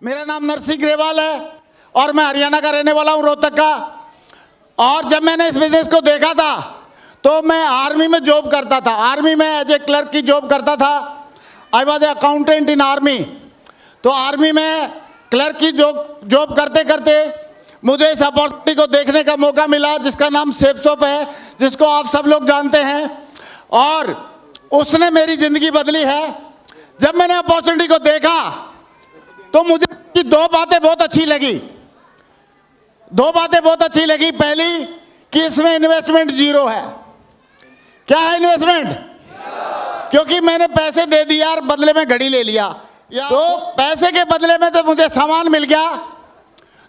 मेरा नाम नरसिंह ग्रेवाल है और मैं हरियाणा का रहने वाला हूँ, रोहतक का। और जब मैंने इस बिजनेस को देखा था तो मैं आर्मी में जॉब करता था। आर्मी में एज ए क्लर्क की जॉब करता था। I was a accountant in army. तो आर्मी में क्लर्क की जॉब करते करते मुझे इस अपॉर्चुनिटी को देखने का मौका मिला, जिसका नाम सेफसॉप है, जिसको आप सब लोग जानते हैं, और उसने मेरी ज़िंदगी बदली है। जब मैंने अपॉर्चुनिटी को देखा तो मुझे दो बातें बहुत अच्छी लगी। पहली कि इसमें इन्वेस्टमेंट जीरो है। क्या है इन्वेस्टमेंट? क्योंकि मैंने पैसे दे दिया और बदले में घड़ी ले लिया। तो पैसे के बदले में तो मुझे सामान मिल गया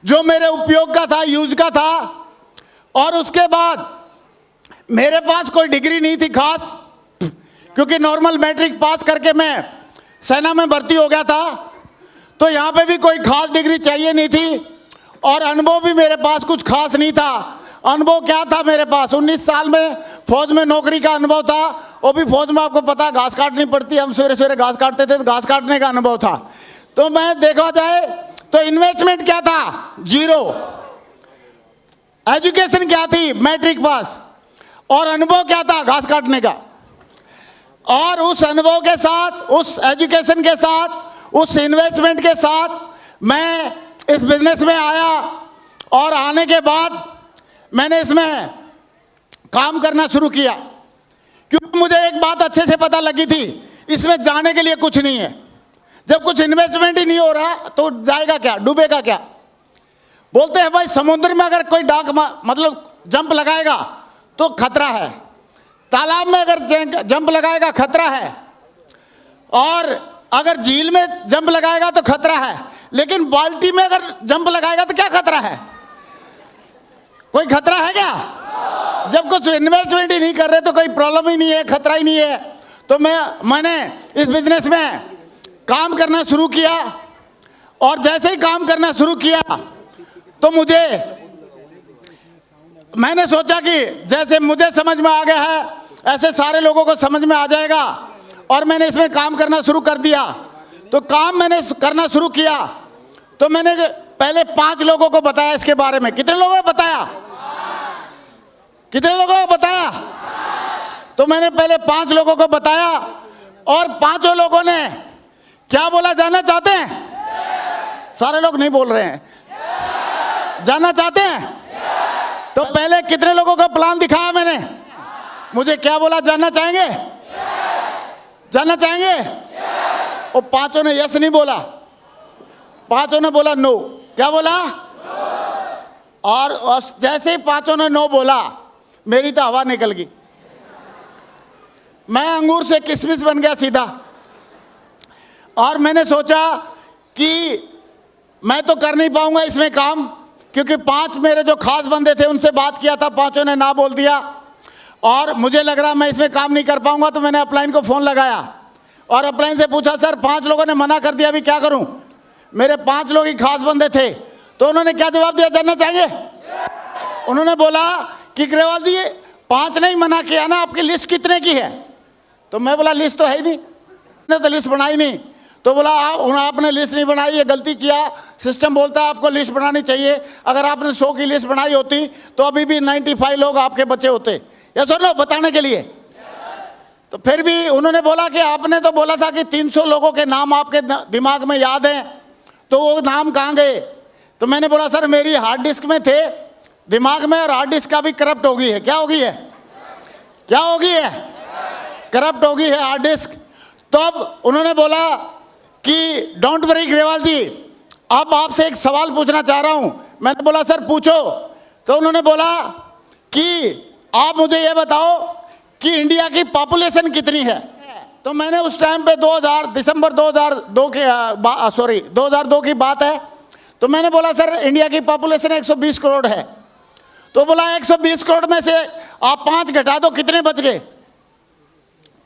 जो मेरे उपयोग का था, यूज का था। और उसके बाद मेरे पास कोई डिग्री नहीं थी खास, क्योंकि नॉर्मल मैट्रिक पास करके मैं सेना में भर्ती हो गया था। तो यहाँ पे भी कोई खास डिग्री चाहिए नहीं थी और अनुभव भी मेरे पास कुछ खास नहीं था। अनुभव क्या था मेरे पास? 19 साल में फौज में नौकरी का अनुभव था। वो भी फौज में आपको पता है घास काटनी पड़ती है, हम सवेरे सवेरे घास काटते थे, तो घास काटने का अनुभव था। तो मैं देखा जाए तो इन्वेस्टमेंट क्या था? जीरो। एजुकेशन क्या थी? Matric pass. और अनुभव क्या था? घास काटने का। और उस अनुभव के साथ, उस एजुकेशन के साथ, उस इन्वेस्टमेंट के साथ मैं इस बिजनेस में आया। और आने के बाद मैंने इसमें काम करना शुरू किया, क्योंकि मुझे एक बात अच्छे से पता लगी थी, इसमें जाने के लिए कुछ नहीं है। जब कुछ इन्वेस्टमेंट ही नहीं हो रहा तो जाएगा क्या, डूबेगा क्या? बोलते हैं भाई समुद्र में अगर कोई मतलब जंप लगाएगा तो खतरा है, तालाब में अगर जंप लगाएगा खतरा है, और अगर झील में जंप लगाएगा तो खतरा है, लेकिन बाल्टी में अगर जंप लगाएगा तो क्या खतरा है? कोई खतरा है क्या? जब कुछ इन्वेस्टमेंट ही नहीं कर रहे तो कोई प्रॉब्लम ही नहीं है, खतरा ही नहीं है। तो मैंने इस बिजनेस में काम करना शुरू किया। और जैसे ही काम करना शुरू किया तो मैंने सोचा कि जैसे मुझे समझ में आ गया है ऐसे सारे लोगों को समझ में आ जाएगा। और मैंने इसमें काम करना शुरू कर दिया। तो काम मैंने करना शुरू किया तो मैंने पहले 5 लोगों को बताया इसके बारे में। कितने लोगों को बताया? कितने लोगों को बताया? तो मैंने पहले 5 लोगों को बताया और 5 लोगों ने क्या बोला? जानना चाहते हैं? सारे लोग नहीं बोल रहे हैं। जानना चाहते हैं? तो पहले कितने लोगों का प्लान दिखाया मैंने? मुझे क्या बोला? जानना चाहेंगे? जानना चाहेंगे? और 5 ने यस नहीं बोला, 5 ने बोला नो। क्या बोला? और जैसे ही 5 ने नो बोला मेरी तो हवा निकल गई। मैं अंगूर से किशमिश बन गया सीधा। और मैंने सोचा कि मैं तो कर नहीं पाऊंगा इसमें काम, क्योंकि 5 मेरे जो खास बंदे थे उनसे बात किया था, 5 ने ना बोल दिया। और मुझे लग रहा मैं इसमें काम नहीं कर पाऊंगा। तो मैंने अपलाइन को फ़ोन लगाया और अपलाइन से पूछा सर 5 लोगों ने मना कर दिया, अभी क्या करूं? मेरे 5 लोग ही खास बंदे थे। तो उन्होंने क्या जवाब दिया? जानना चाहेंगे? उन्होंने बोला कि ग्रेवाल जी 5 ने ही मना किया ना, आपकी लिस्ट कितने की है? तो मैं बोला लिस्ट तो है ही नहीं, मैंने तो लिस्ट बनाई नहीं। तो बोला आपने लिस्ट नहीं बनाई, ये गलती किया। सिस्टम बोलता है आपको लिस्ट बनानी चाहिए। अगर आपने 100 की लिस्ट बनाई होती तो अभी भी 95 लोग आपके बचे होते। या सुनो बताने के लिए। तो फिर भी उन्होंने बोला कि आपने तो बोला था कि 300 लोगों के नाम आपके दिमाग में याद हैं, तो वो नाम कहाँ गए? तो मैंने बोला सर मेरी हार्ड डिस्क में थे दिमाग में, और हार्ड डिस्क का भी करप्ट हो गई है। क्या हो गई है? क्या हो गई है? करप्ट हो गई है हार्ड डिस्क। तब उन्होंने बोला कि डोंट वरी ग्रेवाल जी, अब आपसे एक सवाल पूछना चाह रहा हूं। मैंने बोला सर पूछो। तो उन्होंने बोला कि आप मुझे ये बताओ कि इंडिया की पॉपुलेशन कितनी है? तो मैंने उस टाइम पे दिसंबर 2002 की बात है। तो मैंने बोला सर इंडिया की पॉपुलेशन 120 करोड़ है। तो बोला 120 करोड़ में से आप 5 घटा दो, कितने बच गए?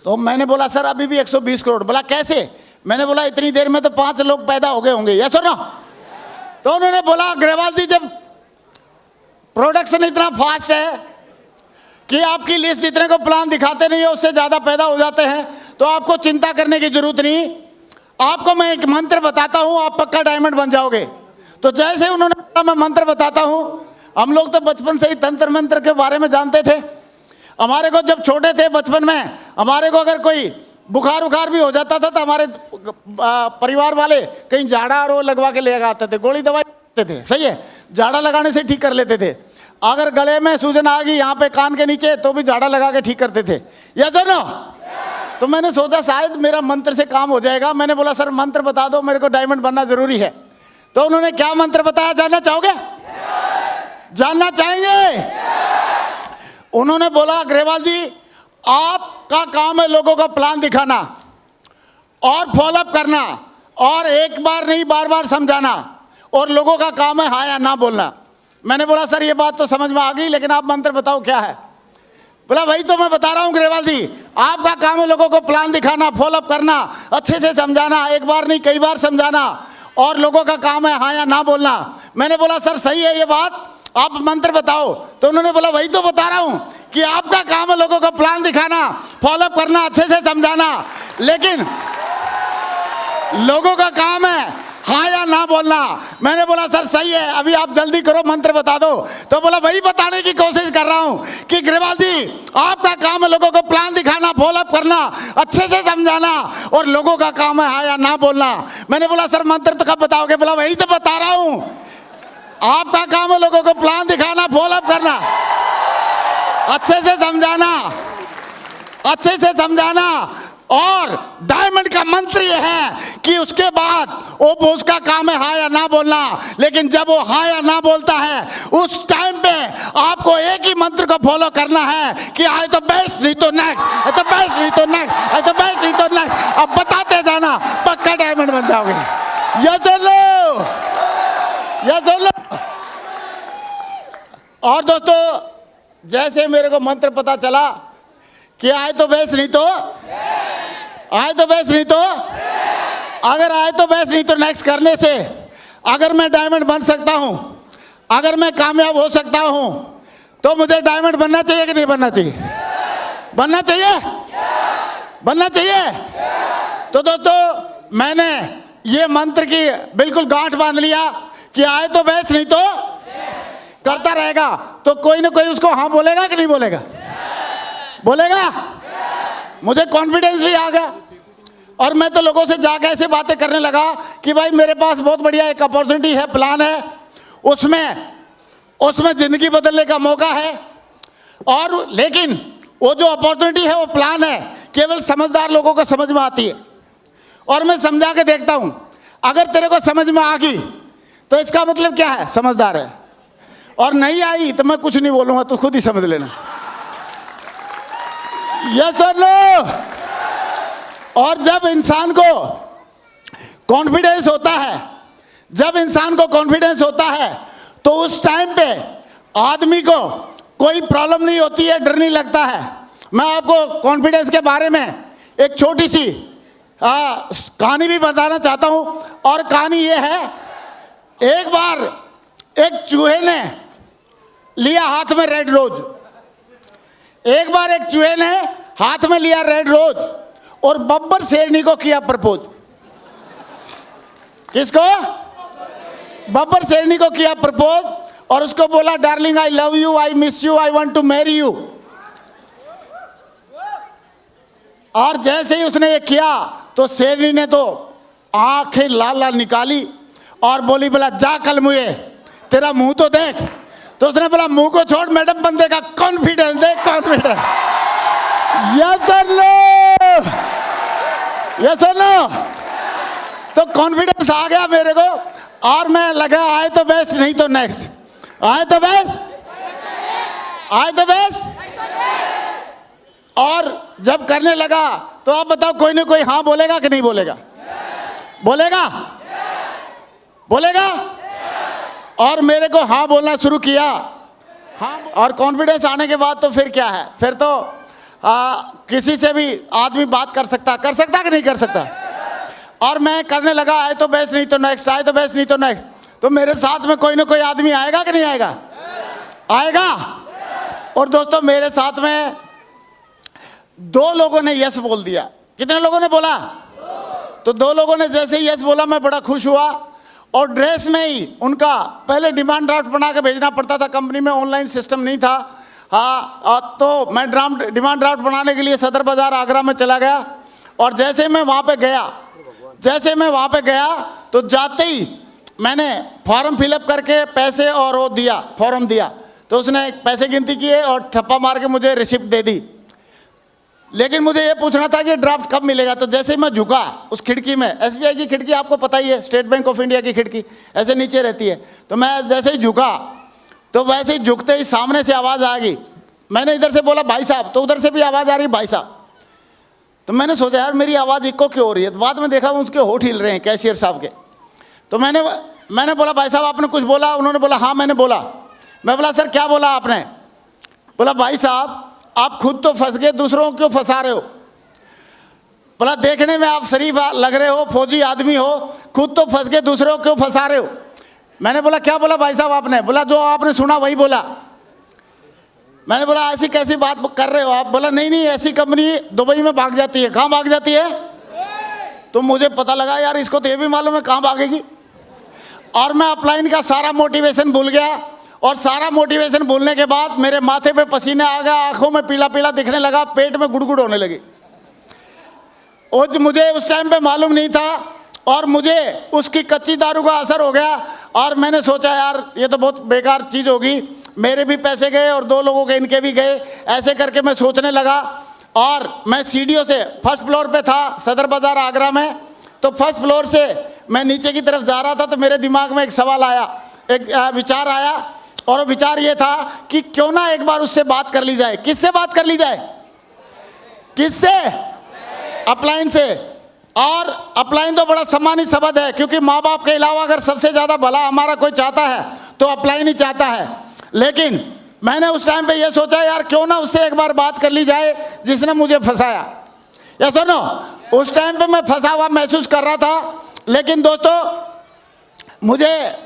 तो मैंने बोला सर अभी भी 120 करोड़। बोला कैसे? मैंने बोला इतनी देर में तो 5 लोग पैदा हो गए होंगे। यस और नो? तो उन्होंने बोला ग्रेवाल जी जब प्रोडक्शन इतना फास्ट है कि आपकी लिस्ट जितने को प्लान दिखाते नहीं है उससे ज़्यादा पैदा हो जाते हैं, तो आपको चिंता करने की जरूरत नहीं। आपको मैं एक मंत्र बताता हूं, आप पक्का डायमंड बन जाओगे। तो जैसे उन्होंने बोला मैं मंत्र बताता हूं, हम लोग तो बचपन से ही तंत्र मंत्र के बारे में जानते थे। हमारे को जब छोटे थे बचपन में, हमारे को अगर कोई बुखार उखार भी हो जाता था तो हमारे परिवार वाले कहीं झाड़ा और वो लगवा के ले आते थे, गोली दवाई देते थे, सही है, झाड़ा लगाने से ठीक कर लेते थे। अगर गले में सूजन आ गई यहाँ पे कान के नीचे तो भी झाड़ा लगा के ठीक करते थे, या सुनो। तो मैंने सोचा शायद मेरा मंत्र से काम हो जाएगा। मैंने बोला सर मंत्र बता दो, मेरे को डायमंड बनना जरूरी है। तो उन्होंने क्या मंत्र बताया, जानना चाहोगे? जानना चाहेंगे? उन्होंने बोला ग्रेवाल जी आपका काम है लोगों का प्लान दिखाना और फॉलोअप करना, और एक बार नहीं बार बार समझाना, और लोगों का काम है हाँ या ना बोलना। मैंने बोला सर ये बात तो समझ में आ गई, लेकिन आप मंत्र बताओ क्या है। बोला वही तो मैं बता रहा हूँ ग्रेवाल जी, आपका काम है लोगों को प्लान दिखाना, फॉलोअप करना, अच्छे से समझाना, एक बार नहीं कई बार समझाना, और लोगों का काम है हाँ या ना बोलना। मैंने बोला सर सही है ये बात, आप मंत्र बताओ। तो उन्होंने बोला वही तो बता रहा हूँ कि आपका काम है लोगों को प्लान दिखाना, फॉलोअप करना, अच्छे से समझाना, लेकिन लोगों का काम है हाँ या ना बोलना। मैंने बोला सर सही है, अभी आप जल्दी करो मंत्र बता दो। तो बोला वही बताने की कोशिश कर रहा हूँ कि ग्रेवाल जी आपका काम है लोगों को प्लान दिखाना, फॉलोअप करना, अच्छे से समझाना, और लोगों का काम है हाँ या ना बोलना। मैंने बोला सर मंत्र तो कब बताओगे? बोला वही तो बता रहा हूँ, आपका काम है लोगों को प्लान दिखाना, फॉलोअप करना, अच्छे से समझाना, अच्छे से समझाना, और डायमंड का मंत्र यह है कि उसके बाद वो उसका काम है हाँ या ना बोलना, लेकिन जब वो हाँ या ना बोलता है उस टाइम पे आपको एक ही मंत्र को फॉलो करना है कि आई तो बेस्ट नहीं तो नेक्स्ट, आई तो बेस्ट नहीं तो नेक्स्ट, आई तो बेस्ट नहीं तो नेक्स्ट। अब बताते जाना, पक्का डायमंड बन जाओगे। ये चलो, ये चलो। और दोस्तों जैसे मेरे को मंत्र पता चला कि आए तो बेस्ट नहीं तो, आए तो बेस्ट नहीं तो, अगर आए तो बेस्ट नहीं तो नेक्स्ट करने से अगर मैं डायमंड बन सकता हूं, अगर मैं कामयाब हो सकता हूं, तो मुझे डायमंड बनना चाहिए कि नहीं बनना चाहिए? बनना चाहिए, बनना चाहिए। तो दोस्तों मैंने ये मंत्र की बिल्कुल गांठ बांध लिया कि आए तो बेस्ट नहीं तो करता रहेगा, तो कोई ना कोई उसको हाँ बोलेगा कि नहीं बोलेगा? बोलेगा। मुझे कॉन्फिडेंस भी आ गया, और मैं तो लोगों से जाकर ऐसे बातें करने लगा कि भाई मेरे पास बहुत बढ़िया एक अपॉर्चुनिटी है, प्लान है, उसमें जिंदगी बदलने का मौका है। और लेकिन वो जो अपॉर्चुनिटी है, वो प्लान है, केवल समझदार लोगों को समझ में आती है। और मैं समझा के देखता हूं, अगर तेरे को समझ में आ गई तो इसका मतलब क्या है? समझदार है। और नहीं आई तो मैं कुछ नहीं बोलूंगा, तो खुद ही समझ लेना। यस और नो? और जब इंसान को कॉन्फिडेंस होता है, जब इंसान को कॉन्फिडेंस होता है, तो उस टाइम पे आदमी को कोई प्रॉब्लम नहीं होती है, डर नहीं लगता है। मैं आपको कॉन्फिडेंस के बारे में एक छोटी सी कहानी भी बताना चाहता हूं। और कहानी ये है, एक बार एक चूहे ने लिया हाथ में रेड रोज। एक बार एक चूहे ने हाथ में लिया रेड रोज और बब्बर शेरनी को किया प्रपोज। किसको? बब्बर शेरनी को किया प्रपोज, और उसको बोला darling I love you, I miss you, I want to marry you. और जैसे ही उसने ये किया तो शेरनी ने तो आंखें लाल लाल निकाली और बोली बोला जा कल मुझे तेरा मुंह तो देख। तो उसने बोला मुंह को छोड़ मैडम, बंदे का कॉन्फिडेंस देख, कॉन्फिडेंस। यस और नो? यस और नो? तो कॉन्फिडेंस आ गया मेरे को, और मैं लगा आए तो बेस्ट नहीं तो नेक्स्ट, आए तो बेस्ट, आए तो बेस्ट। और जब करने लगा तो आप बताओ कोई ना कोई हाँ बोलेगा कि नहीं बोलेगा? बोलेगा, बोलेगा। और मेरे को हाँ बोलना शुरू किया। हाँ, और कॉन्फिडेंस आने के बाद तो फिर क्या है, फिर तो किसी से भी आदमी बात कर सकता कि नहीं कर सकता। और मैं करने लगा आए तो बेस्ट नहीं तो नेक्स्ट, आए तो बेस्ट नहीं तो नेक्स्ट। तो मेरे साथ में कोई ना कोई आदमी आएगा कि नहीं आएगा? आएगा। और दोस्तों मेरे साथ में 2 लोगों ने यस बोल दिया। कितने लोगों ने बोला? तो दो लोगों ने जैसे ही यस बोला मैं बड़ा खुश हुआ, और ड्रेस में ही उनका पहले डिमांड ड्राफ्ट बना के भेजना पड़ता था, कंपनी में ऑनलाइन सिस्टम नहीं था। हाँ, तो मैं डिमांड ड्राफ्ट बनाने के लिए सदर बाज़ार आगरा में चला गया, और जैसे मैं वहाँ पे गया तो जाते ही मैंने फॉर्म फिलअप करके पैसे और वो दिया, फॉर्म दिया, तो उसने पैसे गिनती किए और ठप्पा मार के मुझे रिसिप्ट दे दी। लेकिन मुझे ये पूछना था कि ड्राफ्ट कब मिलेगा। तो जैसे ही मैं झुका उस खिड़की में, एसबीआई की खिड़की आपको पता ही है, स्टेट बैंक ऑफ इंडिया की खिड़की ऐसे नीचे रहती है, तो मैं जैसे ही झुका तो वैसे ही झुकते ही सामने से आवाज़ आ गई। मैंने इधर से बोला भाई साहब, तो उधर से भी आवाज़ आ रही भाई साहब। तो मैंने सोचा यार मेरी आवाज़ इको क्यों हो रही है। तो बाद में देखा उसके होठ हिल रहे हैं कैशियर साहब के। तो मैंने बोला भाई साहब आपने कुछ बोला। उन्होंने बोला हाँ मैंने बोला। मैं बोला सर क्या बोला आपने। बोला भाई साहब आप खुद तो फंस गए, दूसरों को क्यों फंसा रहे हो। बोला देखने में आप शरीफ लग रहे हो, फौजी आदमी हो, खुद तो फंस गए, दूसरों को क्यों फंसा रहे हो। मैंने बोला क्या बोला भाई साहब आपने। बोला जो आपने सुना वही बोला। मैंने बोला ऐसी कैसी बात कर रहे हो आप। बोला नहीं ऐसी कंपनी दुबई में भाग जाती है। कहाँ भाग जाती है। तो मुझे पता लगा यार इसको तो ये भी मालूम है कहाँ भागेगी। और मैं अपलाइन का सारा मोटिवेशन भूल गया, और सारा मोटिवेशन भूलने के बाद मेरे माथे पे पसीने आ गया, आंखों में पीला पीला दिखने लगा, पेट में गुड़गुड़ होने लगी। मुझे उस टाइम पे मालूम नहीं था, और मुझे उसकी कच्ची दारू का असर हो गया। और मैंने सोचा यार ये तो बहुत बेकार चीज़ होगी, मेरे भी पैसे गए और दो लोगों के इनके भी गए। ऐसे करके मैं सोचने लगा, और मैं सीढ़ियों से फर्स्ट फ्लोर पे था सदर बाज़ार आगरा में। तो फर्स्ट फ्लोर से मैं नीचे की तरफ जा रहा था, तो मेरे दिमाग में एक सवाल आया, एक विचार आया, और वो विचार ये था कि क्यों ना एक बार उससे बात कर ली जाए। किससे बात कर ली जाए। किससे। अपलाइन से। और अपलाइन तो बड़ा सम्मानित शब्द है, क्योंकि माँ बाप के अलावा अगर सबसे ज़्यादा भला हमारा कोई चाहता है तो अपलाइन ही चाहता है। लेकिन मैंने उस टाइम पे ये सोचा यार क्यों ना उससे एक बार बात कर ली जाए जिसने मुझे फंसाया। या सुनो, उस टाइम पे मैं फंसा हुआ महसूस कर रहा था। लेकिन दोस्तों मुझे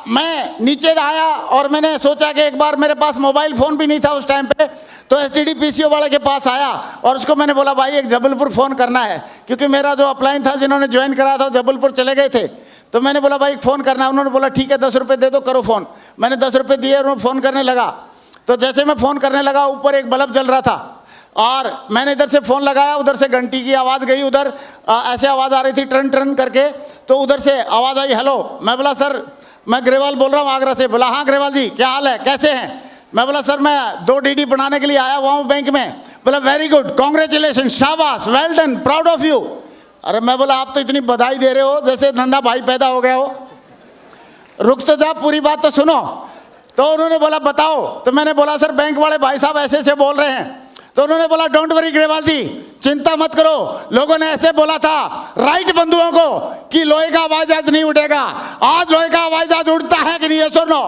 मैं नीचे आया, और मैंने सोचा कि एक बार, मेरे पास मोबाइल फ़ोन भी नहीं था उस टाइम पे, तो एसटीडी पीसीओ वाले के पास आया, और उसको मैंने बोला भाई एक जबलपुर फ़ोन करना है, क्योंकि मेरा जो अपलाइन था जिन्होंने ज्वाइन करा था जबलपुर चले गए थे। तो मैंने बोला भाई फ़ोन करना है। उन्होंने बोला ठीक है 10 रुपये दे दो, करो फ़ोन। मैंने 10 रुपये दिए और फ़ोन करने लगा। तो जैसे मैं फ़ोन करने लगा ऊपर एक बल्ब जल रहा था, और मैंने इधर से फ़ोन लगाया, उधर से घंटी की आवाज़ गई, उधर ऐसे आवाज़ आ रही थी टर्न टर्न करके। तो उधर से आवाज़ आई हेलो। मैं बोला सर मैं ग्रेवाल बोल रहा हूँ आगरा से। बोला हाँ ग्रेवाल जी क्या हाल है, कैसे हैं। मैं बोला सर मैं 2 DD बनाने के लिए आया हुआ हूँ बैंक में। बोला वेरी गुड, कॉन्ग्रेचुलेशन, शाबाश, well done, proud of you. अरे मैं बोला आप तो इतनी बधाई दे रहे हो जैसे नंदा भाई पैदा हो गया हो, रुक तो जा, पूरी बात तो सुनो। तो उन्होंने बोला बताओ। तो मैंने बोला सर बैंक वाले भाई साहब ऐसे ऐसे बोल रहे हैं। तो उन्होंने बोला डोंट वरी ग्रेवाल जी, चिंता मत करो, लोगों ने ऐसे बोला था राइट बंधुओं को कि लोहे का आवाज आज नहीं उठेगा। आज लोहे का आवाज आज उठता है कि नहीं, ये सुनो।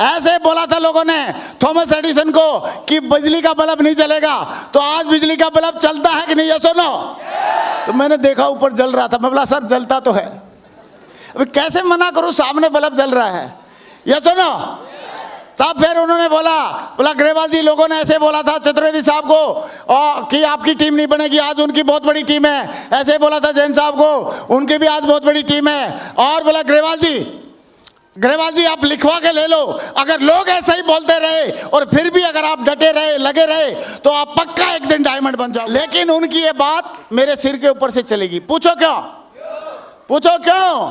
ऐसे बोला था लोगों ने थॉमस एडिसन को कि बिजली का बल्ब नहीं जलेगा, तो आज बिजली का बल्ब चलता है कि नहीं, ये सुनो। तो मैंने देखा ऊपर जल रहा था। मैं बोला सर जलता तो है, अभी कैसे मना करूं, सामने बल्ब जल रहा है, ये सुनो। तब फिर उन्होंने बोला ग्रेवाल जी लोगों ने ऐसे बोला था चतुर्वेदी साहब को और कि आपकी टीम नहीं बनेगी, आज उनकी बहुत बड़ी टीम है। ऐसे बोला था जैन साहब को, उनकी भी आज बहुत बड़ी टीम है। और बोला ग्रेवाल जी आप लिखवा के ले लो, अगर लोग ऐसे ही बोलते रहे और फिर भी अगर आप डटे रहे, लगे रहे, तो आप पक्का एक दिन डायमंड बन जाओ। लेकिन उनकी ये बात मेरे सिर के ऊपर से चलेगी। पूछो क्यों? पूछो क्यों?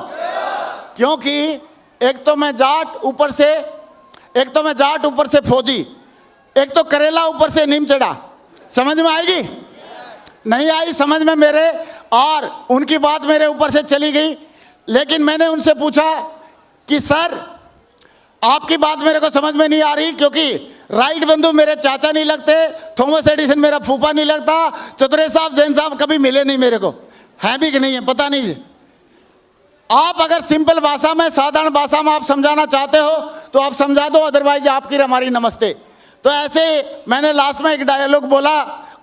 क्योंकि एक तो मैं जाट, ऊपर से फौजी, एक तो करेला, ऊपर से नीम चढ़ा। समझ में आएगी? नहीं आई समझ में मेरे। और उनकी बात मेरे ऊपर से चली गई। लेकिन मैंने उनसे पूछा कि सर आपकी बात मेरे को समझ में नहीं आ रही, क्योंकि राइट बंधु मेरे चाचा नहीं लगते, थॉमस एडिसन मेरा फूफा नहीं लगता, चतुरे साहब जैन साहब कभी मिले नहीं मेरे को, है भी कि नहीं है पता नहीं। आप अगर सिंपल भाषा में, साधारण भाषा में आप समझाना चाहते हो तो आप समझा दो, अदरवाइज आपकी हमारी नमस्ते। तो ऐसे मैंने लास्ट में एक डायलॉग बोला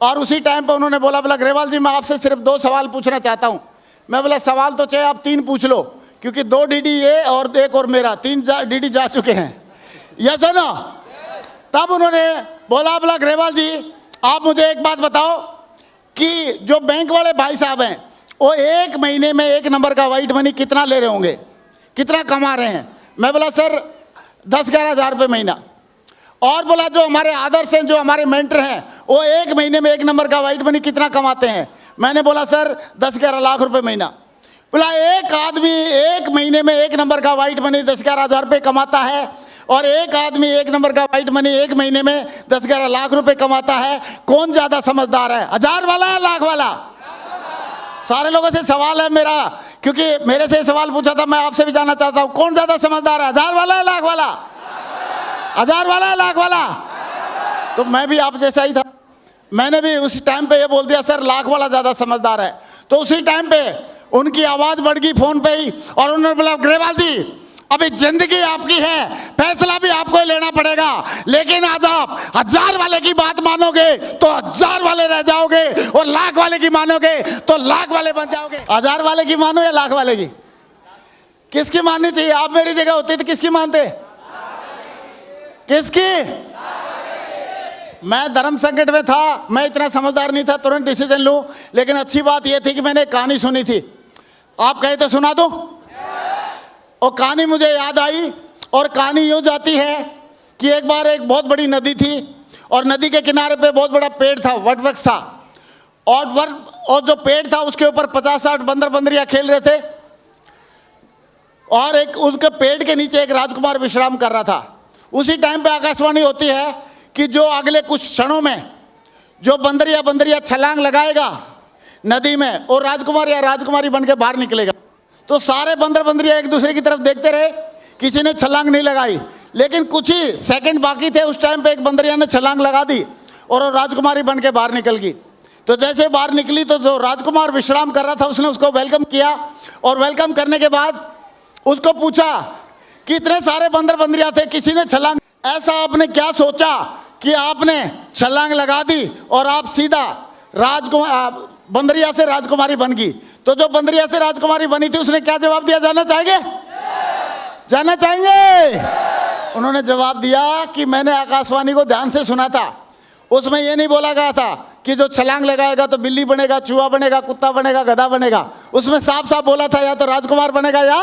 और उसी टाइम पे उन्होंने बोला ग्रेवाल जी मैं आपसे सिर्फ 2 सवाल पूछना चाहता हूँ। मैं बोला सवाल तो चाहे आप 3 पूछ लो, क्योंकि 2 डीडी ये और एक और मेरा, 3 डीडी जा चुके हैं, ये सुनो। तब उन्होंने बोला ग्रेवाल जी आप मुझे एक बात बताओ कि जो बैंक वाले भाई साहब हैं वो एक महीने में 1 नंबर का वाइट मनी कितना ले रहे होंगे, कितना कमा रहे हैं? मैं बोला सर 10-11 हज़ार रुपये महीना। और बोला जो हमारे आदर्श हैं, जो हमारे मेंटर हैं, वो 1 महीने में 1 नंबर का वाइट मनी कितना कमाते हैं? मैंने बोला सर 10-11 लाख रुपए महीना। बोला एक आदमी 1 महीने में 1 नंबर का वाइट मनी 10-11 हज़ार रुपये कमाता है, और एक आदमी 1 नंबर का वाइट मनी 1 महीने में 10-11 लाख रुपए कमाता है। कौन ज्यादा समझदार है, 1000 वाला या लाख वाला? सारे लोगों से सवाल है मेरा, क्योंकि मेरे से सवाल पूछा था, मैं आपसे भी जानना चाहता हूं कौन ज्यादा समझदार है, 1000 वाला या लाख वाला? 1000 वाला या लाख वाला? तो मैं भी आप जैसा ही था, मैंने भी उस टाइम पे ये बोल दिया सर लाख वाला ज्यादा समझदार है। तो उसी टाइम पे उनकी आवाज बढ़ गई फोन पे ही, और उन्होंने बोला ग्रेवाल जी अभी जिंदगी आपकी है, फैसला भी आपको ही लेना पड़ेगा, लेकिन आज आप 1000 वाले की बात मानोगे तो 1000 वाले रह जाओगे, और लाख वाले की मानोगे तो लाख वाले बन जाओगे। 1000 वाले की मानो या लाख वाले की? किसकी माननी चाहिए? आप मेरी जगह होते तो किसकी मानते? किसकी? मैं धर्म संकट में था, मैं इतना समझदार नहीं था तुरंत डिसीजन लूं, लेकिन अच्छी बात यह थी कि मैंने कहानी सुनी थी। आप कहे तो सुना दूं? और कहानी मुझे याद आई, और कहानी यूं जाती है कि एक बार एक बहुत बड़ी नदी थी, और नदी के किनारे पे बहुत बड़ा पेड़ था, वटवृक्ष था, और जो पेड़ था उसके ऊपर 50-60 बंदर बंदरियां खेल रहे थे, और एक उसके पेड़ के नीचे एक राजकुमार विश्राम कर रहा था। उसी टाइम पे आकाशवाणी होती है कि जो अगले कुछ क्षणों में जो बंदरिया छलांग लगाएगा नदी में, और राजकुमार या राजकुमारी बन के बाहर निकलेगा। तो सारे बंदर बंदरिया एक दूसरे की तरफ देखते रहे, किसी ने छलांग नहीं लगाई, लेकिन कुछ ही सेकंड बाकी थे। उस टाइम पे एक बंदरिया ने छलांग लगा दी, और वो राजकुमारी बन के बाहर निकल गई। तो जैसे बाहर निकली तो जो राजकुमार विश्राम कर रहा था उसने उसको वेलकम किया, और वेलकम करने के बाद उसको पूछा कि इतने सारे बंदर बंदरिया थे, किसी ने छलांग, ऐसा आपने क्या सोचा कि आपने छलांग लगा दी और आप सीधा बंदरिया से राजकुमारी बन गई? तो जो बंदरिया से राजकुमारी बनी थी उसने क्या जवाब दिया, जानना चाहेंगे? जानना चाहेंगे? उन्होंने जवाब दिया कि मैंने आकाशवाणी को ध्यान से सुना था, उसमें यह नहीं बोला गया था कि जो छलांग लगाएगा तो बिल्ली बनेगा, चूहा बनेगा, कुत्ता बनेगा, गधा बनेगा। उसमें साफ साफ बोला था या तो राजकुमार बनेगा या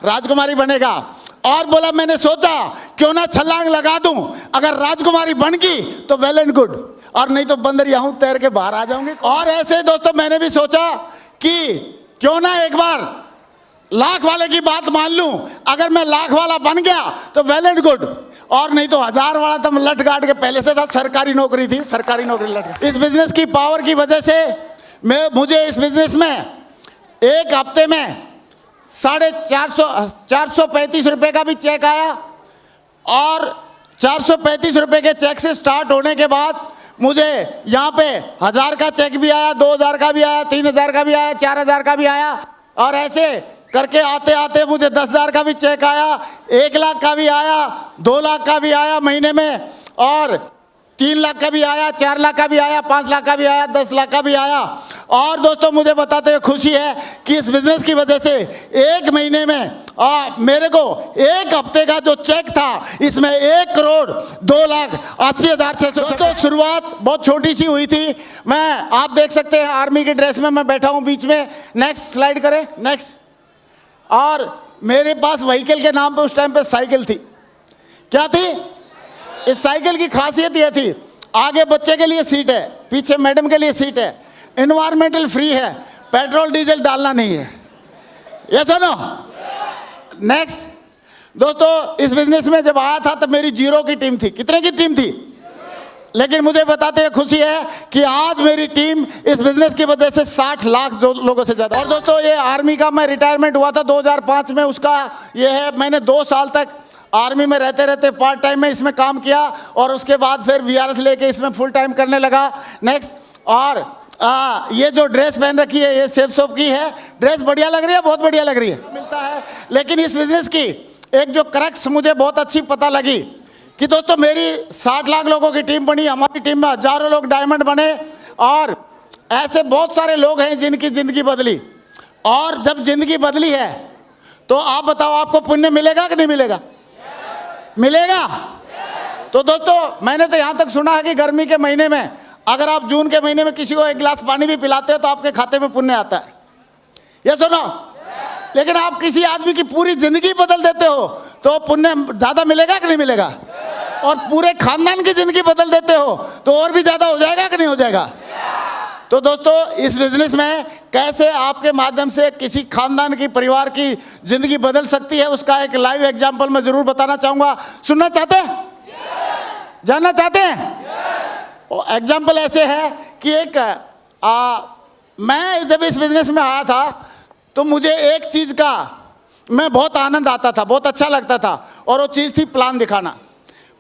राजकुमारी बनेगा। और बोला मैंने सोचा क्यों ना छलांग लगा दूं, अगर राजकुमारी बन गई तो वेल एंड गुड, और नहीं तो बंदर यहूं तैर के बाहर आ जाऊंगे। और ऐसे दोस्तों मैंने भी सोचा कि क्यों ना एक बार लाख वाले की बात मान लूं, अगर मैं लाख वाला बन गया तो वेल एंड गुड, और नहीं तो 1000 वाला तो लट गाट के पहले से था, सरकारी नौकरी थी, सरकारी नौकरी लट। इस बिजनेस की पावर की वजह से मुझे इस बिजनेस में एक हफ्ते में 435 रुपए का भी चेक आया, और 435 रुपए के चेक से स्टार्ट होने के बाद मुझे यहाँ पे 1000 का चेक भी आया, 2000 का भी आया, 3000 का भी आया, 4000 का भी आया, और ऐसे करके आते आते मुझे 10,000 का भी चेक आया, 1 लाख का भी आया, 2 लाख का भी आया महीने में, और 3 लाख का भी आया, 4 लाख का भी आया, 5 लाख का भी आया, 10 लाख का भी आया। और दोस्तों मुझे बताते हुए खुशी है कि इस बिजनेस की वजह से 1 महीने में मेरे को 1 हफ्ते का जो चेक था इसमें 1,02,80,600। दोस्तों शुरुआत बहुत छोटी सी हुई थी। मैं आप देख सकते हैं आर्मी की ड्रेस में मैं बैठा हूं बीच में। नेक्स्ट स्लाइड करें, नेक्स्ट। और मेरे पास व्हीकल के नाम पे उस टाइम पे साइकिल थी। क्या थी? इस साइकिल की खासियत यह थी, आगे बच्चे के लिए सीट है, पीछे मैडम के लिए सीट है, एनवायरमेंटल फ्री है, पेट्रोल डीजल डालना नहीं है। यस और नो? नेक्स्ट। दोस्तों इस बिजनेस में जब आया था तब मेरी 0 की टीम थी। कितने की टीम थी? लेकिन मुझे बताते हुए खुशी है कि आज मेरी टीम इस बिजनेस की वजह से 60 लाख लोगों से ज्यादा। और दोस्तों ये आर्मी का मैं रिटायरमेंट हुआ था 2005 में, उसका ये है मैंने 2 साल तक आर्मी में रहते रहते पार्ट टाइम में इसमें काम किया, और उसके बाद फिर VRS लेके इसमें फुल टाइम करने लगा। नेक्स्ट। और ये जो ड्रेस पहन रखी है ये सेफ शॉप की है। ड्रेस बढ़िया लग रही है, बहुत बढ़िया लग रही है, मिलता है। लेकिन इस बिजनेस की एक जो क्रक्स मुझे बहुत अच्छी पता लगी कि दोस्तों मेरी 60 लाख लोगों की टीम बनी, हमारी टीम में हजारों लोग डायमंड बने, और ऐसे बहुत सारे लोग हैं जिनकी जिंदगी बदली। और जब जिंदगी बदली है तो आप बताओ आपको पुण्य मिलेगा कि नहीं मिलेगा? मिलेगा। तो दोस्तों मैंने तो यहां तक सुना है कि गर्मी के महीने में अगर आप जून के महीने में किसी को 1 गिलास पानी भी पिलाते हो तो आपके खाते में पुण्य आता है। ये सुनो, लेकिन आप किसी आदमी की पूरी जिंदगी बदल देते हो तो पुण्य ज्यादा मिलेगा कि नहीं मिलेगा? और पूरे खानदान की जिंदगी बदल देते हो तो और भी ज्यादा हो जाएगा कि नहीं हो जाएगा? तो दोस्तों, इस बिजनेस में कैसे आपके माध्यम से किसी खानदान की, परिवार की जिंदगी बदल सकती है, उसका एक लाइव एग्जांपल मैं जरूर बताना चाहूंगा। सुनना चाहते हैं? जानना चाहते हैं? एग्जाम्पल ऐसे है कि एक मैं जब इस बिजनेस में आया था तो मुझे एक चीज का मैं बहुत आनंद आता था, बहुत अच्छा लगता था, और वो चीज थी प्लान दिखाना।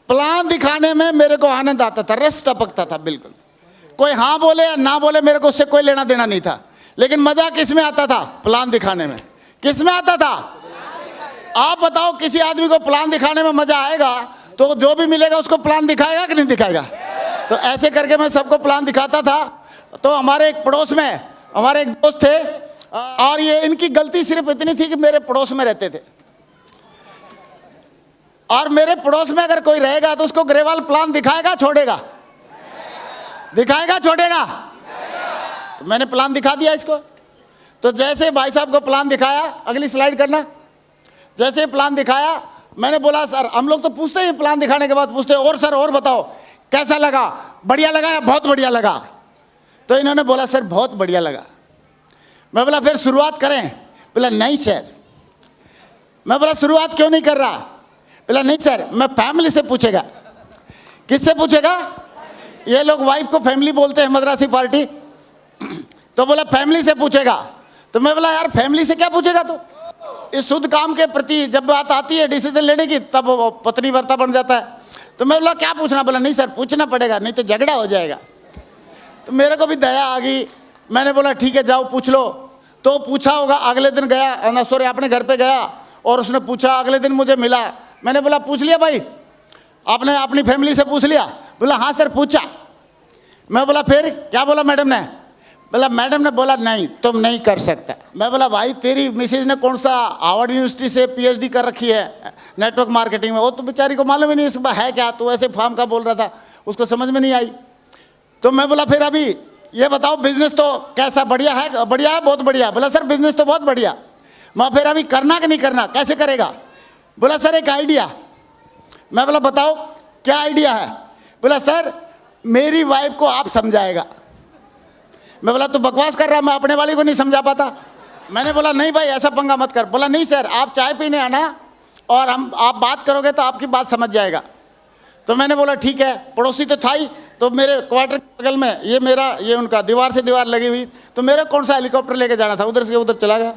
प्लान दिखाने में मेरे को आनंद आता था, रस टपकता था बिल्कुल। कोई हाँ बोले या ना बोले, मेरे को उससे कोई लेना देना नहीं था, लेकिन मजा किस में आता था? प्लान दिखाने में। किस में आता था? आप बताओ, किसी आदमी को प्लान दिखाने में मजा आएगा तो जो भी मिलेगा उसको प्लान दिखाएगा कि नहीं दिखाएगा? तो ऐसे करके मैं सबको प्लान दिखाता था। तो हमारे एक पड़ोस में हमारे एक दोस्त थे, और ये इनकी गलती सिर्फ इतनी थी कि मेरे पड़ोस में रहते थे, और मेरे पड़ोस में अगर कोई रहेगा तो उसको ग्रेवाल प्लान दिखाएगा छोड़ेगा? दिखाएगा छोड़ेगा? तो मैंने प्लान दिखा दिया इसको। तो जैसे भाई साहब को प्लान दिखाया, अगली स्लाइड करना, जैसे प्लान दिखाया, मैंने बोला सर, हम लोग तो पूछते हैं प्लान दिखाने के बाद पूछते हैं, और सर और बताओ कैसा लगा, बढ़िया लगा या बहुत बढ़िया लगा? तो इन्होंने बोला सर बहुत बढ़िया लगा। मैं बोला फिर शुरुआत करें? बोला नहीं सर। मैं बोला शुरुआत क्यों नहीं कर रहा? बोला नहीं सर, मैं फैमिली से पूछेगा। किससे पूछेगा? ये लोग वाइफ को फैमिली बोलते हैं, मद्रासी पार्टी। तो बोला फैमिली से पूछेगा। तो मैं बोला यार फैमिली से क्या पूछेगा? तो इस शुद्ध काम के प्रति जब बात आती है डिसीजन लेने की, तब वो पत्नी वर्ता बन जाता है। तो मैं बोला क्या पूछना? बोला नहीं सर पूछना पड़ेगा, नहीं तो झगड़ा हो जाएगा। तो मेरे को भी दया आ गई, मैंने बोला ठीक है जाओ पूछ लो। तो पूछा होगा, अगले दिन गया, सॉरी अपने घर पे गया और उसने पूछा, अगले दिन मुझे मिला। मैंने बोला पूछ लिया भाई, आपने अपनी फैमिली से पूछ लिया? बोला हाँ सर पूछा। मैं बोला फिर क्या बोला मैडम ने? बोला मैडम ने बोला नहीं तुम नहीं कर सकता। मैं बोला भाई तेरी मिसेज ने कौन सा हार्वर्ड यूनिवर्सिटी से पीएचडी कर रखी है नेटवर्क मार्केटिंग में, वो तो बेचारी को मालूम ही नहीं इस है क्या, तो ऐसे फार्म का बोल रहा था, उसको समझ में नहीं आई। तो मैं बोला फिर अभी ये बताओ बिजनेस तो कैसा, बढ़िया है? बढ़िया है, बहुत बढ़िया। बोला सर बिजनेस तो बहुत बढ़िया। मैं फिर अभी करना कि नहीं करना, कैसे करेगा? बोला सर एक आइडिया। मैं बोला बताओ क्या आइडिया है? बोला सर मेरी वाइफ को आप समझाएगा। मैं बोला तो बकवास कर रहा, मैं अपने वाली को नहीं समझा पाता। मैंने बोला नहीं भाई ऐसा पंगा मत कर। बोला नहीं सर आप चाय पीने आना और आप बात करोगे तो आपकी बात समझ जाएगा। तो मैंने बोला ठीक है। पड़ोसी तो था ही, तो मेरे क्वार्टर के बगल में ये उनका दीवार से दीवार लगी हुई, तो मेरे कौन सा हेलीकॉप्टर लेके जाना था, उधर से उधर चला गया।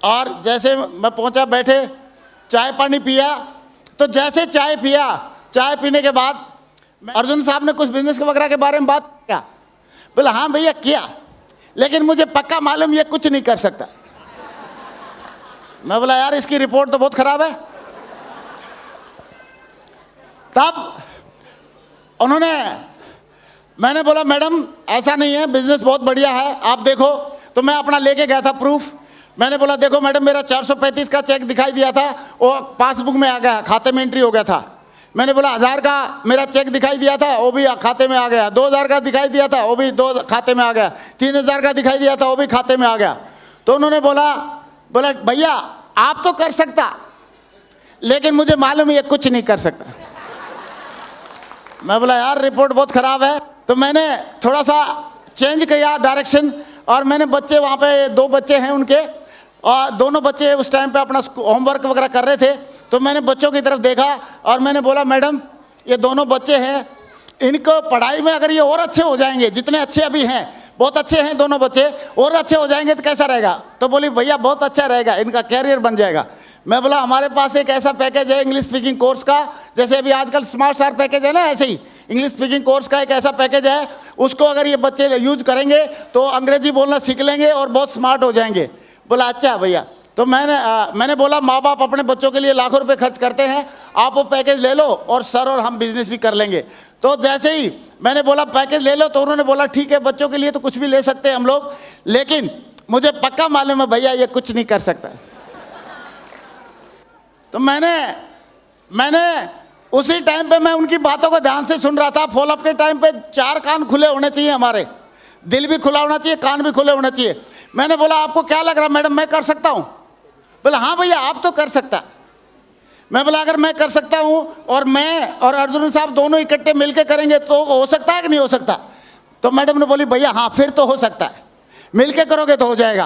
और जैसे मैं पहुंचा, बैठे चाय पानी पिया। तो जैसे चाय पिया, चाय पीने के बाद अर्जुन साहब ने कुछ बिजनेस के वगैरह के बारे में बात किया। बोला हाँ भैया किया, लेकिन मुझे पक्का मालूम ये कुछ नहीं कर सकता। मैं बोला यार इसकी रिपोर्ट तो बहुत खराब है। तब मैंने बोला मैडम ऐसा नहीं है, बिजनेस बहुत बढ़िया है, आप देखो। तो मैं अपना लेके गया था प्रूफ। मैंने बोला देखो मैडम मेरा 435 का चेक दिखाई दिया था, वो पासबुक में आ गया, खाते में एंट्री हो गया था। मैंने बोला 1000 का मेरा चेक दिखाई दिया था, वो भी खाते में आ गया। 2000 का दिखाई दिया था, वो भी खाते में आ गया। 3000 का दिखाई दिया था, वो भी खाते में आ गया। तो उन्होंने बोला भैया आप तो कर सकता, लेकिन मुझे मालूम है ये कुछ नहीं कर सकता। मैं बोला यार रिपोर्ट बहुत खराब है। तो मैंने थोड़ा सा चेंज किया डायरेक्शन, और मैंने बच्चे वहाँ पे 2 बच्चे हैं उनके, और दोनों बच्चे उस टाइम पे अपना होमवर्क वगैरह कर रहे थे। तो मैंने बच्चों की तरफ देखा और मैंने बोला मैडम ये दोनों बच्चे हैं, इनको पढ़ाई में अगर ये और अच्छे हो जाएंगे, जितने अच्छे अभी हैं, बहुत अच्छे हैं दोनों बच्चे, और अच्छे हो जाएंगे तो कैसा रहेगा? तो बोली भैया बहुत अच्छा रहेगा, इनका कैरियर बन जाएगा। मैं बोला हमारे पास एक ऐसा पैकेज है इंग्लिश स्पीकिंग कोर्स का, जैसे अभी आजकल स्मार्ट स्टार पैकेज है ना, ऐसे ही इंग्लिश स्पीकिंग कोर्स का एक ऐसा पैकेज है, उसको अगर ये बच्चे यूज करेंगे तो अंग्रेजी बोलना सीख लेंगे और बहुत स्मार्ट हो जाएंगे। बोला अच्छा भैया। तो मैंने बोला माँ बाप अपने बच्चों के लिए लाखों रुपए खर्च करते हैं, आप वो पैकेज ले लो और सर और हम बिजनेस भी कर लेंगे। तो जैसे ही मैंने बोला पैकेज ले लो, तो उन्होंने बोला ठीक है बच्चों के लिए तो कुछ भी ले सकते हैं हम लोग, लेकिन मुझे पक्का मालूम है भैया ये कुछ नहीं कर सकता। तो मैंने उसी टाइम पे मैं उनकी बातों को ध्यान से सुन रहा था। फॉलोअप के टाइम पे 4 कान खुले होने चाहिए हमारे। दिल भी खुला होना चाहिए, कान भी खुले होना चाहिए। मैंने बोला आपको क्या लग रहा मैडम मैं कर सकता हूँ? बोला हाँ भैया आप तो कर सकता। मैं बोला अगर मैं कर सकता हूँ और मैं और अर्जुन साहब दोनों इकट्ठे मिलके करेंगे तो हो सकता है कि नहीं हो सकता? तो मैडम ने बोली भैया हाँ फिर तो हो सकता है, मिलके करोगे तो हो जाएगा।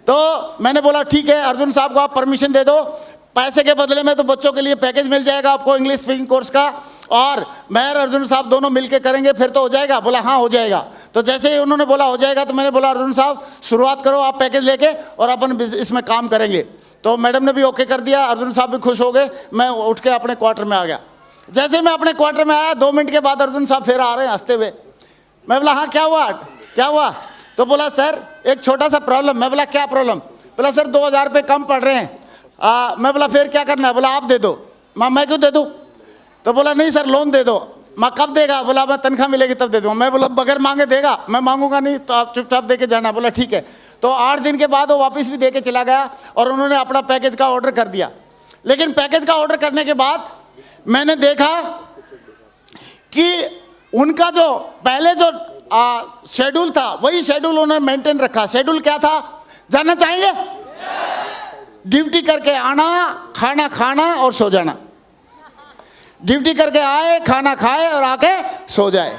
तो मैंने बोला ठीक है अर्जुन साहब को आप परमिशन दे दो, पैसे के बदले में तो बच्चों के लिए पैकेज मिल जाएगा आपको इंग्लिश स्पीकिंग कोर्स का, और मैं और अर्जुन साहब दोनों मिलके करेंगे फिर तो हो जाएगा। बोला हाँ हो जाएगा। तो जैसे ही उन्होंने बोला हो जाएगा तो मैंने बोला अर्जुन साहब शुरुआत करो आप पैकेज लेके और अपन इसमें काम करेंगे। तो मैडम ने भी ओके कर दिया, अर्जुन साहब भी खुश हो गए। मैं उठ के अपने क्वार्टर में आ गया। जैसे मैं अपने क्वार्टर में आया 2 मिनट के बाद अर्जुन साहब फिर आ रहे हैं हंसते हुए। मैं बोला हाँ क्या हुआ क्या हुआ? तो बोला सर एक छोटा सा प्रॉब्लम। मैं बोला क्या प्रॉब्लम? बोला सर 2000 रुपये कम पड़ रहे हैं। मैं बोला फिर क्या करना है? बोला आप दे दो। मैं क्यों दे दूँ? तो बोला नहीं सर लोन दे दो। मैं कब देगा? बोला मैं तनख्वाह मिलेगी तब दे दूँगा। मैं बोला बगैर मांगे देगा? मैं मांगूंगा नहीं तो आप चुपचाप दे के जाना। बोला ठीक है। तो 8 दिन के बाद वो वापस भी दे के चला गया और उन्होंने अपना पैकेज का ऑर्डर कर दिया। लेकिन पैकेज का ऑर्डर करने के बाद मैंने देखा कि उनका जो पहले जो शेड्यूल था वही शेड्यूल उन्होंने मेंटेन रखा। शेड्यूल क्या था जानना चाहेंगे? ड्यूटी करके आना, खाना खाना और सो जाना। ड्यूटी करके आए, खाना खाए और आके सो जाए।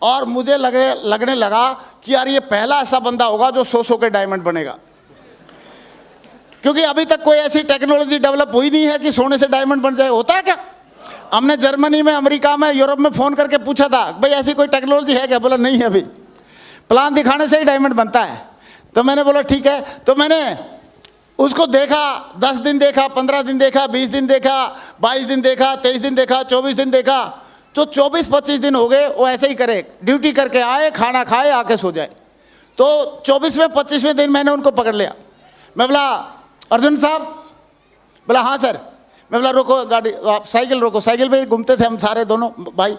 और मुझे लगने लगा कि यार ये पहला ऐसा बंदा होगा जो सो के डायमंड बनेगा, क्योंकि अभी तक कोई ऐसी टेक्नोलॉजी डेवलप हुई नहीं है कि सोने से डायमंड बन जाए। होता है क्या? हमने जर्मनी में, अमेरिका में, यूरोप में फ़ोन करके पूछा था भाई ऐसी कोई टेक्नोलॉजी है क्या? बोला नहीं है, अभी प्लान दिखाने से ही डायमंड बनता है। तो मैंने बोला ठीक है। तो मैंने उसको देखा, 10 दिन देखा, 15 दिन देखा, 20 दिन देखा, 22 दिन देखा, 23 दिन देखा, 24 दिन देखा। तो 24-25 दिन हो गए वो ऐसे ही करे, ड्यूटी करके आए, खाना खाए, आके सो जाए। तो 24वें 25वें दिन मैंने उनको पकड़ लिया। मैं बोला अर्जुन साहब? बोला हाँ सर। मैं बोला रोको गाड़ी, आप साइकिल रोको। साइकिल पे घूमते थे हम सारे दोनों भाई।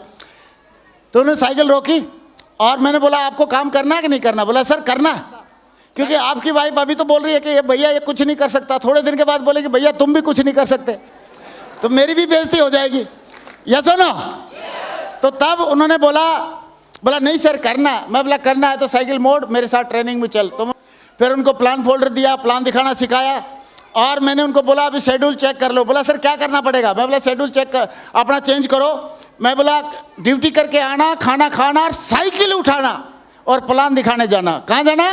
तो उन्होंने साइकिल रोकी और मैंने बोला आपको काम करना है कि नहीं करना? बोला सर करना है, क्योंकि आपकी वाइफ अभी तो बोल रही है कि ये भैया ये कुछ नहीं कर सकता, थोड़े दिन के बाद बोलेगी भैया तुम भी कुछ नहीं कर सकते, तो मेरी भी बेइज्जती हो जाएगी। यस और नो? तो तब उन्होंने बोला नहीं सर करना है। मैं बोला करना है तो साइकिल मोड़, मेरे साथ ट्रेनिंग में चल। तो फिर उनको प्लान फोल्डर दिया, प्लान दिखाना सिखाया और मैंने उनको बोला अभी शेड्यूल चेक कर लो। बोला सर क्या करना पड़ेगा? मैं बोला शेड्यूल चेक कर अपना चेंज करो। मैं बोला ड्यूटी करके आना, खाना खाना और साइकिल उठाना और प्लान दिखाने जाना। कहाँ जाना?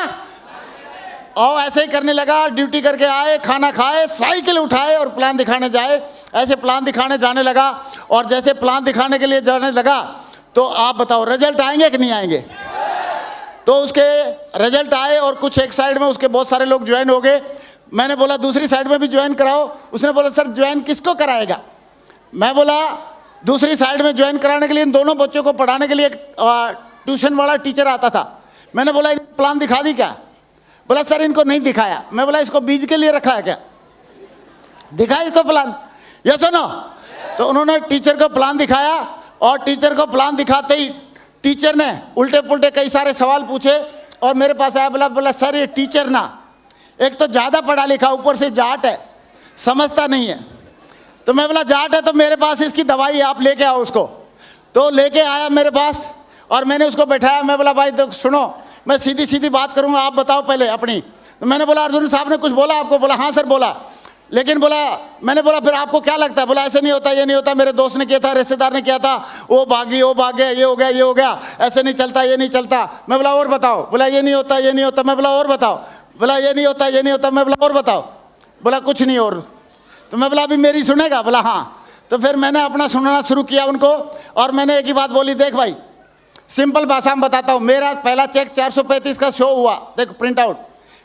और ऐसे ही करने लगा। ड्यूटी करके आए, खाना खाए, साइकिल उठाए और प्लान दिखाने जाए। ऐसे प्लान दिखाने जाने लगा और जैसे प्लान दिखाने के लिए जाने लगा तो आप बताओ रिजल्ट आएंगे कि नहीं आएंगे? तो उसके रिजल्ट आए और कुछ एक साइड में उसके बहुत सारे लोग ज्वाइन हो गए। मैंने बोला दूसरी साइड में भी ज्वाइन कराओ। उसने बोला सर ज्वाइन किसको कराएगा? मैं बोला दूसरी साइड में ज्वाइन कराने के लिए इन दोनों बच्चों को पढ़ाने के लिए ट्यूशन वाला टीचर आता था। मैंने बोला प्लान दिखा दी क्या? बोला सर इनको नहीं दिखाया। मैं बोला इसको बीज के लिए रखा है क्या? दिखाया इसको प्लान? यस और नो? तो उन्होंने टीचर को प्लान दिखाया और टीचर को प्लान दिखाते ही टीचर ने उल्टे पुल्टे कई सारे सवाल पूछे और मेरे पास आया। बोला सर ये टीचर ना एक तो ज़्यादा पढ़ा लिखा, ऊपर से जाट है, समझता नहीं है। तो मैं बोला जाट है तो मेरे पास इसकी दवाई है, आप लेके आओ उसको। तो लेके आया मेरे पास और मैंने उसको बैठाया। मैं बोला भाई तो सुनो मैं सीधी सीधी बात करूंगा, आप बताओ पहले अपनी। तो मैंने बोला अर्जुन साहब ने कुछ बोला आपको? बोला हाँ सर बोला। लेकिन मैंने बोला फिर आपको क्या लगता है? बोला ऐसे नहीं होता, ये नहीं होता, मेरे दोस्त ने किया था, रिश्तेदार ने किया था, वो भाग गया, ये हो गया, ये हो गया, ऐसे नहीं चलता, ये नहीं चलता। मैं बोला और बताओ। बोला ये नहीं होता, ये नहीं होता। मैं बोला और बताओ। बोला ये नहीं होता, ये नहीं होता। मैं बोला और बताओ। बोला कुछ नहीं और। तो मैं बोला अभी मेरी सुनेगा? बोला हाँ। तो फिर मैंने अपना सुनना शुरू किया उनको और मैंने एक ही बात बोली, देख भाई सिंपल भाषा में बताता हूँ, मेरा पहला चेक 435 का शो हुआ, देख प्रिंट आउट,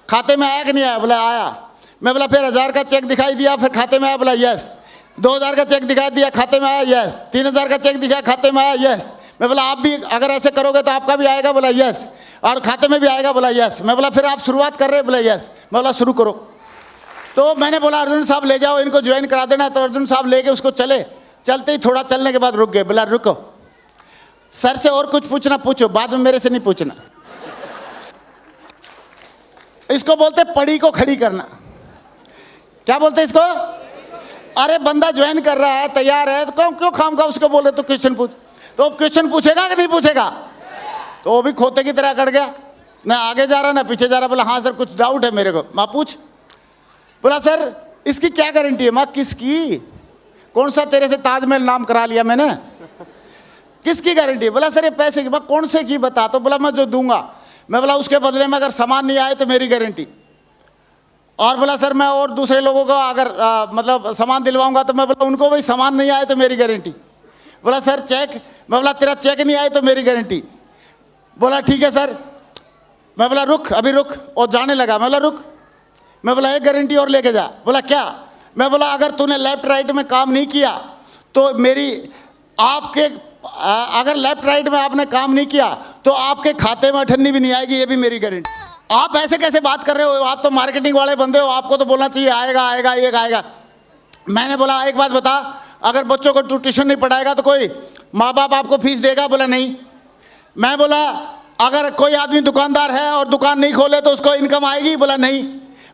खाते में आया कि नहीं आया? बोला आया। मैं बोला फिर 1000 का चेक दिखाई दिया, फिर खाते में आया? बोला यस। 2000 का चेक दिखाई दिया, खाते में आया? यस। 3000 का चेक दिखाया, खाते में आया? यस। मैं बोला आप भी अगर ऐसे करोगे तो आपका भी आएगा? बोला यस। और खाते में भी आएगा? बोला यस। मैं बोला फिर आप शुरुआत कर रहे? बोला यस। मैं बोला शुरू करो। तो मैंने बोला अर्जुन साहब ले जाओ इनको ज्वाइन करा देना। तो अर्जुन साहब लेके उसको चलते ही थोड़ा चलने के बाद रुक गए। बोला रुको सर से और कुछ पूछना पूछो, बाद में मेरे से नहीं पूछना। इसको बोलते पड़ी को खड़ी करना। क्या बोलते इसको? अरे बंदा ज्वाइन कर रहा है, तैयार है, तो क्यों खामखा उसको बोले तो क्वेश्चन पूछ। तो क्वेश्चन पूछेगा कि नहीं पूछेगा? तो वो भी खोते की तरह अकड़ गया। ना आगे जा रहा ना पीछे जा रहा। बोला हाँ सर कुछ डाउट है मेरे को। मैं पूछ। बोला सर इसकी क्या गारंटी है? मैं किसकी? कौन सा तेरे से ताजमहल नाम करा लिया मैंने, किसकी गारंटी है? बोला सर ये पैसे की। मैं कौन से की बता। तो बोला मैं जो दूंगा। मैं बोला उसके बदले में अगर सामान नहीं आए तो मेरी गारंटी। और बोला सर मैं और दूसरे लोगों को अगर मतलब सामान दिलवाऊंगा तो मैं बोला उनको भी सामान नहीं आए तो मेरी गारंटी। बोला सर चेक। मैं बोला तेरा चेक नहीं आए तो मेरी गारंटी। बोला ठीक है सर। मैं बोला रुक अभी रुक, और जाने लगा। मैं बोला रुक। मैं बोला एक गारंटी और लेके जा। बोला क्या? मैं बोला अगर तूने लेफ्ट राइट में काम नहीं किया तो मेरी आपके अगर लेफ्ट राइट में आपने काम नहीं किया तो आपके खाते में अठन्नी भी नहीं आएगी, ये भी मेरी गारंटी। आप ऐसे कैसे बात कर रहे हो? आप तो मार्केटिंग वाले बंदे हो, आपको तो बोलना चाहिए आएगा आएगा ये आएगा। मैंने बोला एक बात बता, अगर बच्चों को तू ट्यूशन नहीं पढ़ाएगा तो कोई माँ बाप आपको फीस देगा? बोला नहीं। मैं बोला अगर कोई आदमी दुकानदार है और दुकान नहीं खोले तो उसको इनकम आएगी? बोला नहीं।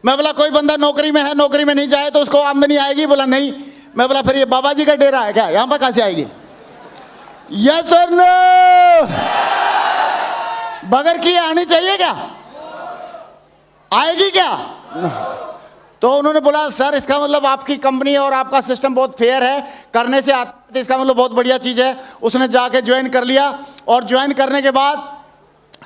मैं बोला कोई बंदा नौकरी में है, नौकरी में नहीं जाए तो उसको आमदनी आएगी? बोला नहीं। मैं बोला फिर ये बाबा जी का डेरा है क्या, यहाँ पर कहाँ से आएगी? यस और नो? बगैर किए आनी चाहिए क्या? आएगी क्या? तो उन्होंने बोला सर इसका मतलब आपकी कंपनी और आपका सिस्टम बहुत फेयर है, करने से आता है, इसका मतलब बहुत बढ़िया चीज़ है। उसने जाके ज्वाइन कर लिया और ज्वाइन करने के बाद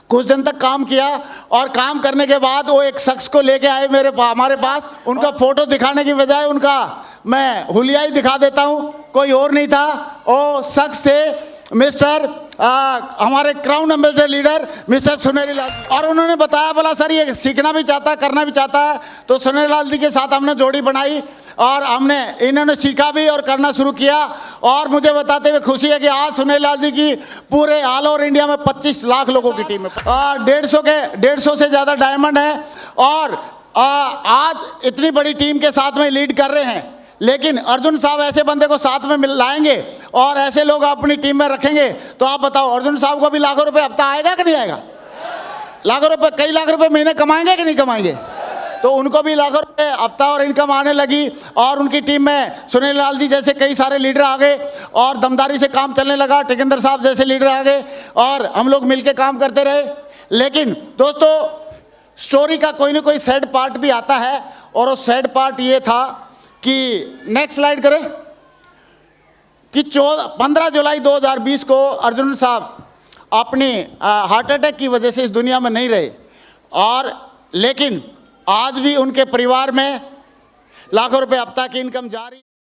कुछ दिन तक काम किया और काम करने के बाद वो एक शख्स को लेके आए हमारे पास। उनका फोटो दिखाने की बजाय उनका मैं हुलिया ही दिखा देता हूँ, कोई और नहीं था। वो शख्स थे मिस्टर हमारे crown ambassador leader mister Suneri Lal. और उन्होंने बताया बोला सर ये सीखना भी चाहता है करना भी चाहता है। तो सुनेरी लाल जी के साथ हमने जोड़ी बनाई और हमने इन्होंने सीखा भी और करना शुरू किया। और मुझे बताते हुए खुशी है कि आज सुनेरी लाल जी की पूरे ऑल ओवर इंडिया में 25 लाख लोगों की टीम है और 150 से ज़्यादा डायमंड है। और आज इतनी बड़ी टीम के साथ में लीड कर रहे हैं। लेकिन अर्जुन साहब ऐसे बंदे को साथ में लाएंगे और ऐसे लोग अपनी टीम में रखेंगे तो आप बताओ अर्जुन साहब को भी लाखों रुपए हफ्ता आएगा कि नहीं आएगा? लाखों रुपए, कई लाख रुपए महीने कमाएंगे कि नहीं कमाएंगे? तो उनको भी लाखों रुपए हफ्ता और इनकम आने लगी। और उनकी टीम में सुनील लाल जी जैसे कई सारे लीडर आ गए और दमदारी से काम चलने लगा। टिकेंद्र साहब जैसे लीडर आ गए और हम लोग मिलकर काम करते रहे। लेकिन दोस्तों स्टोरी का कोई ना कोई सैड पार्ट भी आता है और वो सैड पार्ट ये था कि नेक्स्ट स्लाइड करें कि 15 जुलाई 2020 को अर्जुन साहब अपनी हार्ट अटैक की वजह से इस दुनिया में नहीं रहे। और लेकिन आज भी उनके परिवार में लाखों रुपए हफ्ता की इनकम जारी।